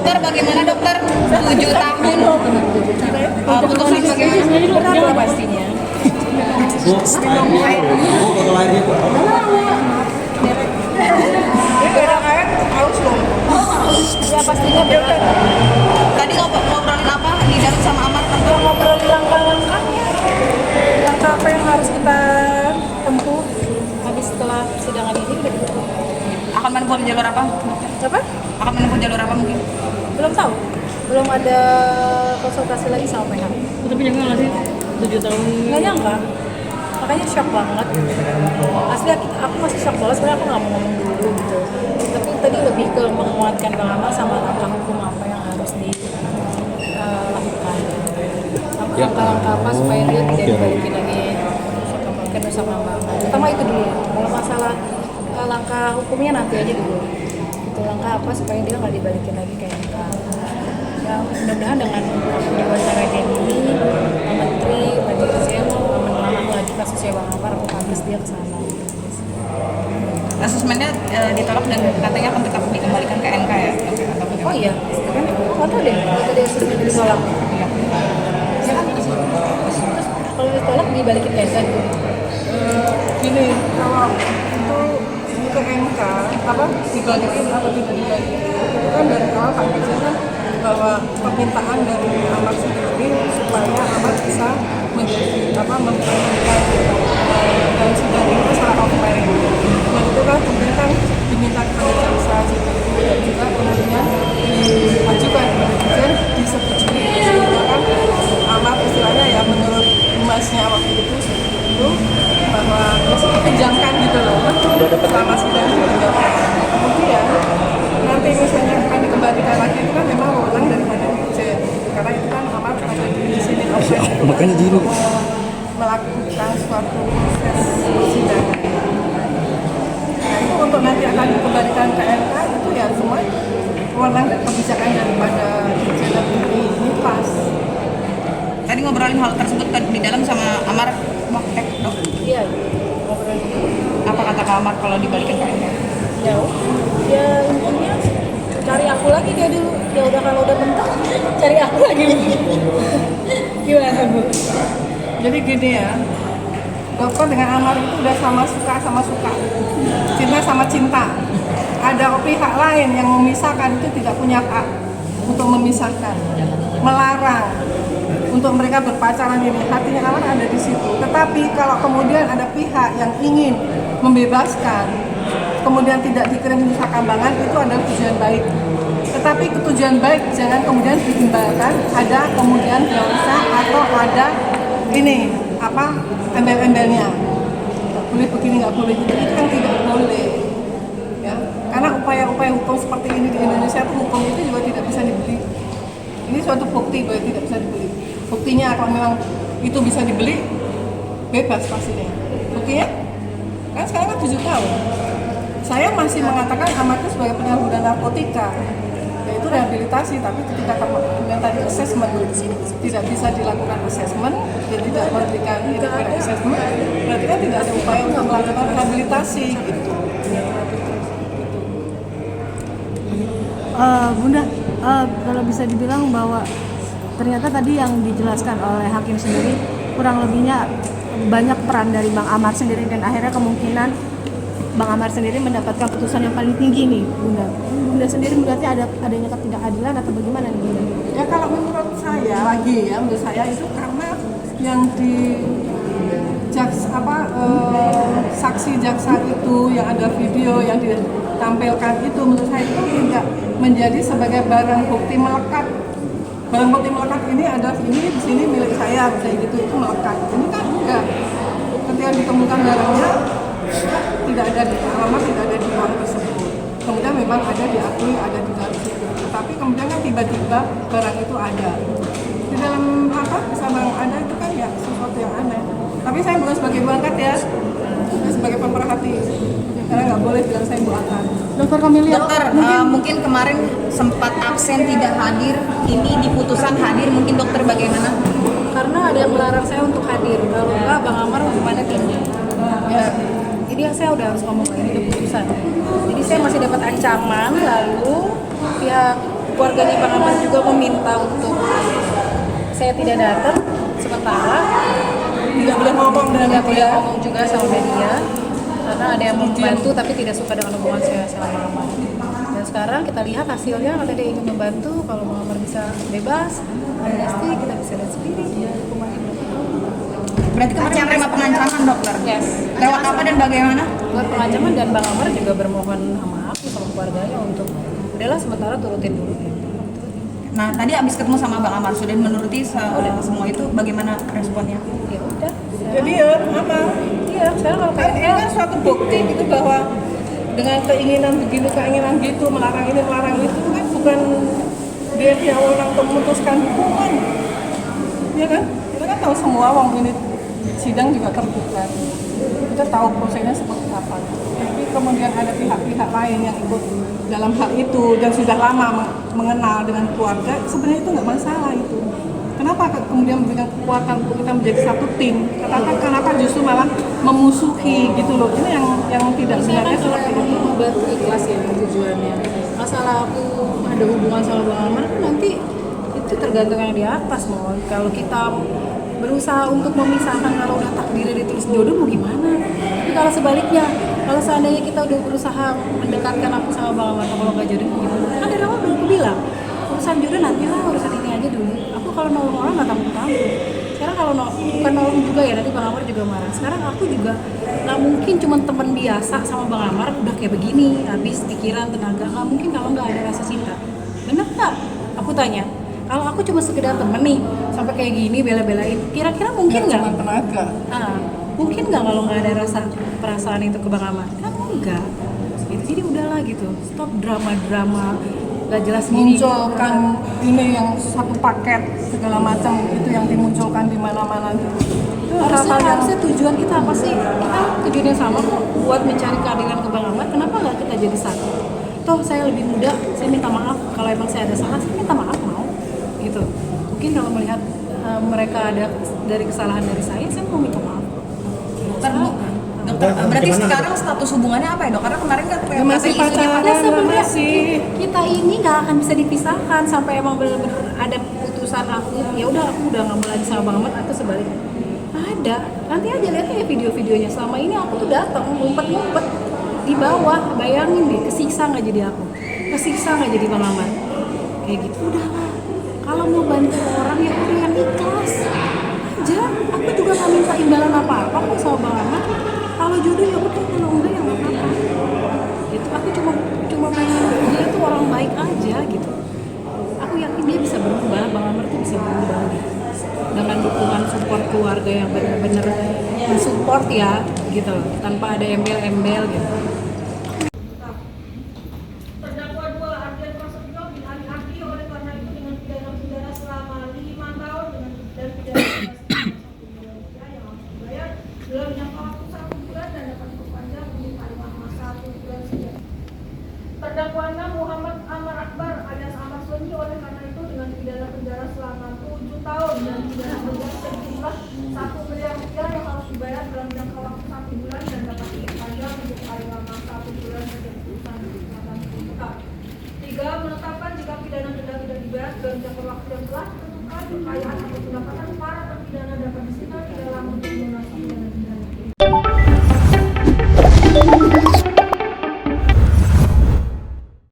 Dokter bagaimana dokter? 7 tahun. Putusan bagaimana? Berapa pastinya? Bu, foto lahirnya Bu. Beda kayak haus loh. Ya pastinya beda. Tadi ngobrolin apa di dalam sama Amar? Ngobrolin langkah-langkahnya. Langkah apa yang harus kita tempuh habis setelah persidangan ini udah gitu. Akan menempuh jalur apa? Apa? Akan menempuh jalur apa mungkin? Belum tahu. Belum ada konsultasi lagi sama PH. Tapi nyangka nggak sih 7 tahun? Nggak nyangka. Makanya shock banget. Asli aku masih shock banget. Sebenarnya aku nggak mau ngomong dulu gitu. Tapi tadi lebih ke menguatkan Bang Amal sama langkah hukum apa yang harus dilakukan. Langkah-langkah apa supaya dia tidak dibalikin lagi ke Nusa Kambangan. Pertama itu dulu. Kalau masalah langkah hukumnya nanti aja dulu. Itu langkah apa supaya dia nggak dibalikin lagi ke MK. Ya mudah-mudahan dengan diwawancara ini Menteri Pak Dirjen menelan lagi kasusnya Bang Amar, aku pantas dia kesana. Asesmennya ditolak dan katanya akan tetap dikembalikan ke MK ya? Oh iya, kan nggak tahu deh tadi asesmen ditolak. Ya kan? Terus kalau ditolak dibalikin ke MK gitu. Gini, kalau itu ke MK apa dibalikin atau tidak dibalikin itu kan dari awal Pak Dirjen kan bahwa permintaan dari Amar sendiri supaya Amar bisa menjadi memperkenalkan dan sidang itu secara offline. Dan itu kan kemudian kan diminta kepada jaksa dan juga kemudian diajukan kepada Dirjen disetujui sehingga kan Amar istilahnya ya menurut emasnya waktu itu bahwa dipejamkan gitu loh selama sidang dipejamkan. Kemudian nanti misalnya akan dikembalikan lagi itu kan memang wewenang daripada Dirjen karena itu kan Amar ada di sini offline Makanya gini melakukan suatu proses persidangan. Nah itu untuk nanti akan dikembalikan ke MK itu ya semua wewenang dan kebijakan daripada Dirjen dan ini pas. Tadi ngobrolin hal tersebut di dalam sama Amar dok. Iya, ngobrolin. Apa kata Kak Amar kalau dibalikin ke MK? Ya intinya cari aku lagi kayak dulu. Ya udah kalau udah mentok cari aku lagi. Gimana Bu? Jadi gini ya, dokter dengan Amar itu udah sama suka, cinta sama cinta. Ada pihak lain yang memisahkan itu tidak punya hak untuk memisahkan, melarang untuk mereka berpacaran ini. Hatinya Amar ada di situ. Tetapi kalau kemudian ada pihak yang ingin membebaskan, kemudian tidak dikirim Nusa Kambangan, itu adalah tujuan baik. Tetapi tujuan baik jangan kemudian diimbalkan ada kemudian dosa atau ada ini embel-embelnya. Nggak boleh begini, nggak boleh gitu. Itu kan tidak boleh. Ya, karena upaya-upaya hukum seperti ini di Indonesia itu hukum itu juga tidak bisa dibeli. Ini suatu bukti bahwa tidak bisa dibeli. Buktinya kalau memang itu bisa dibeli, bebas pastinya. Buktinya? Kan sekarang kan 7 tahun. Saya masih mengatakan Amar itu sebagai penyalahguna narkotika, yaitu rehabilitasi, tapi ketika kemudian tadi assessment tidak bisa dilakukan assessment, dia tidak memberikan independent assessment, berarti kan tidak ada upaya untuk melakukan rehabilitasi gitu. Bunda, kalau bisa dibilang bahwa ternyata tadi yang dijelaskan oleh hakim sendiri kurang lebihnya banyak peran dari Bang Amar sendiri dan akhirnya kemungkinan Bang Amar sendiri mendapatkan putusan yang paling tinggi nih, Bunda. Bunda sendiri berarti adanya ketidakadilan atau bagaimana nih, Bunda? Ya kalau menurut saya menurut saya itu karena yang di saksi jaksa itu yang ada video yang ditampilkan itu menurut saya itu tidak menjadi sebagai barang bukti melekat. Barang bukti melekat ini ada ini di sini milik saya kayak gitu, itu melekat. Ini kan enggak. Ketika ditemukan barangnya tidak ada di alamat, tidak ada di uang tersebut. Kemudian memang ada diakui ada di dalam situ. Tapi kemudian kan tiba-tiba barang itu ada di dalam bisa barang ada itu kan ya sesuatu yang aneh. Tapi saya bukan sebagai bangkat ya, saya sebagai pemerhati. Karena nggak boleh bilang saya buatan. Dokter Kamelia, Dokter, mungkin kemarin sempat absen tidak hadir, ini di putusan hadir, mungkin dokter bagaimana? Karena ada yang melarang saya untuk hadir. Kalau enggak Bang Amar gimana timnya? Ya, jadi saya udah harus ngomong ini keputusan. Jadi saya masih dapat ancaman, lalu pihak keluarganya Bang Amar juga meminta untuk saya tidak datang sementara, Tidak boleh ngomong dengan nggak boleh dia. ngomong juga sama media karena ada yang membantu tapi tidak suka dengan hubungan saya sama Bang Amar. Dan sekarang kita lihat hasilnya, kalau dia ingin membantu, kalau Bang Amar bisa bebas, amnesti, kita bisa lihat sendiri hukumannya berapa. Berarti kemarin menerima pengancaman dokter. Yes. Lewat apa dan bagaimana? Buat pengancaman, dan Bang Amar juga bermohon sama aku sama keluarganya untuk udahlah sementara turutin dulu. Nah, tadi abis ketemu sama Bang Amar sudah menuruti semua itu, bagaimana responnya? Ya udah. Jadi ya apa? Iya, sekarang kalau Kan ini kan suatu bukti gitu bahwa dengan keinginan begini, keinginan gitu, melarang ini, melarang itu kan bukan dia orang untuk memutuskan hukuman. Ya kan? Kita kan tahu semua wong ini sidang juga terbuka. Kita tahu prosesnya seperti apa. Tapi kemudian ada pihak-pihak lain yang ikut dalam hal itu dan sudah lama mengenal dengan keluarga, sebenarnya itu nggak masalah itu. Kenapa kemudian memberikan kekuatan untuk kita menjadi satu tim? Kenapa justru malah memusuhi gitu loh? Ini yang tidak sebenarnya seperti itu. membantu ikhlas ya tujuannya. Masalah aku ada hubungan sama Bang Amar nanti itu tergantung yang di atas mau. Kalau kita berusaha untuk memisahkan, kalau udah takdirnya ditulis jodoh mau gimana? Tapi kalau sebaliknya, kalau seandainya kita udah berusaha mendekatkan aku sama Bang Amar, kalau nggak jodoh mau gimana? Kan dari awal udah aku bilang urusan jodoh nanti lah, urusan ini aja dulu. Aku kalau nolong orang nggak tanggung-tanggung. Sekarang kalau bukan nolong juga ya, nanti Bang Amar juga marah. Sekarang aku juga nggak mungkin cuma teman biasa sama Bang Amar udah kayak begini, habis pikiran, tenaga. Nggak mungkin kalau nggak ada rasa cinta. Bener nggak? Aku tanya. Kalau aku cuma sekedar temen nih, sampai kayak gini bela-belain, kira-kira mungkin nggak? Cuma tenaga. Mungkin nggak kalau nggak ada rasa perasaan itu ke Bang Amar? Kan enggak. Gitu. Jadi udahlah gitu. Stop drama-drama nggak jelas gini. Munculkan ini yang satu paket segala macam itu yang dimunculkan di mana-mana itu. Itu hal-hal yang Harusnya tujuan kita apa sih? Kita tujuannya sama kok, buat mencari keadilan ke Bang Amar. Kenapa nggak kita jadi satu? Toh saya lebih muda, saya minta maaf. Kalau emang saya ada salah, saya minta maaf mau. Gitu. Mungkin kalau melihat mereka ada dari kesalahan dari saya mau minta maaf. Dokter, berarti sekarang status hubungannya apa ya dok? Karena kemarin kan Ya, masih katanya isunya pacaran. Nah, sebenarnya masih. kita ini nggak akan bisa dipisahkan sampai emang benar-benar ada putusan aku. Ya udah aku udah nggak mau lagi sama Bang Amar atau sebaliknya. Ada. Nanti aja lihat ya video-videonya. Selama ini aku tuh datang ngumpet-ngumpet di bawah. Bayangin deh, kesiksa nggak jadi aku, kesiksa nggak jadi Bang Amar. Kayak gitu udahlah. Kalau mau bantu orang ya udah yang ikhlas aja. Aku juga nggak minta imbalan apa-apa kok sama Bang Amar. Kalau jodoh ya udah, kalau enggak ya nggak apa-apa. Gitu. Aku cuma pengen dia tuh orang baik aja gitu. Aku yakin dia bisa berubah, Bang Amar tuh bisa berubah gitu. Dengan dukungan support keluarga yang benar-benar mensupport ya gitu, tanpa ada embel-embel gitu. Terdakwa 2 Ardian Prasetyo dihakimi oleh karena itu dengan pidana penjara selama 5 tahun dan pidana penjara yang harus dibayar dalam jangka waktu 1 bulan dan dapat diperpanjang menjadi paling lama 1 bulan saja. Terdakwa 6 Muhammad Amar Akbar alias Amar Sunyi oleh karena itu dengan pidana penjara selama 7 tahun dan pidana penjara sejumlah 1 miliar rupiah yang harus dibayar dalam jangka waktu 1 bulan dan dapat diperpanjang menjadi paling lama 1 bulan sejak putusan ditetapkan tetap. 3. Menetapkan jika pidana denda tidak dibayar dalam jangka waktu yang telah ditentukan, kekayaan atau pendapatan para terpidana dapat disita di dalam